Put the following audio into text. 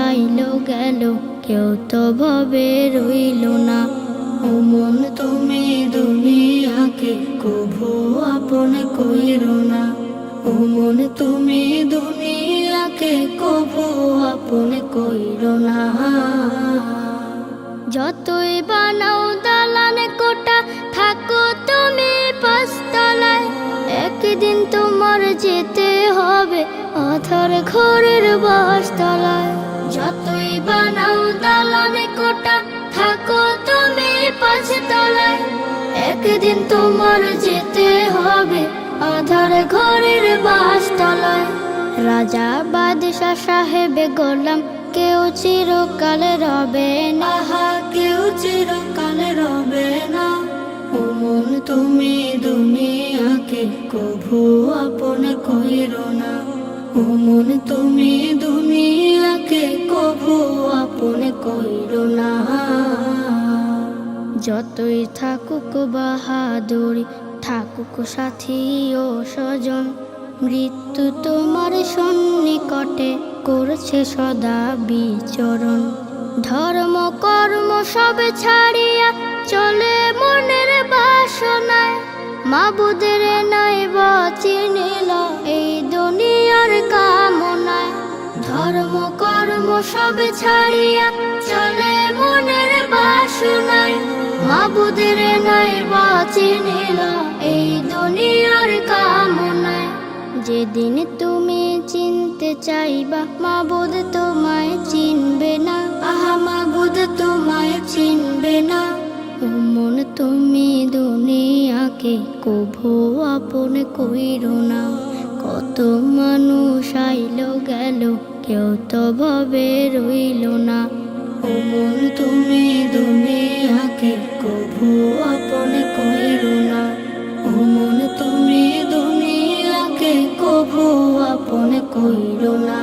আইল গেল, কেউ তো ভবে রইল না। ও মন তুমি দুনিয়াকে কভু আপন কইরো না। ও মন তুমি দুনিয়াকে কভু আপন কইরো না। যতই বানাও দালান কোটা, থাকো তুমি পাঁচতলায়, একদিন তোমার যেতে হবে অথর ঘরের বাসতলায়। যতই বানাও দালান কোটা, থাকো তুমি পাঁচতলায়, একদিন তোমার যেতে হবে আধার ঘরের বাসতলায়। রাজা বাদশা সাহেবে গোলাম, কেউ চিরকাল রবে না, কেউ চিরকাল রবে না। ও মন তুমি দুনিয়াকে কভু আপন কইরো না। ও মন তুমি দুনিয়াকে কভু আপন কইরো না। যতই থাকুক বাহাদুরি, থাকুক সাথী ও স্বজন, মৃত্যু তোমার সন্নিকটে করছে সদা বিচরণ। ধর্ম কর্ম সব ছাড়িয়া চলে মনের বাসনায়, মাবুদের নয় চিনিল এই দুনিয়ার কামনায়। ধর্ম কর্ম সব ছাড়িয়া চলে মনের বাসনায়, মাবুদের নয় চিনিল এই দুনিয়ার কামনায়। যেদিন তুমি চিনতে চাইবা, মাবুদ তোমায় চিনবে না, আহা মাবুদ তোমায় চিনবে না। ও মন তুমি দুনিয়াকে কভু আপন কইরো না। কত মানুষ আইল গেল, কেউ তো ভবে রইল না। ও মন তুমি দুনিয়াকে কভু আপন কইরো না। ও মন তুমি দুনিয়াকে কভু আপন কইরো না।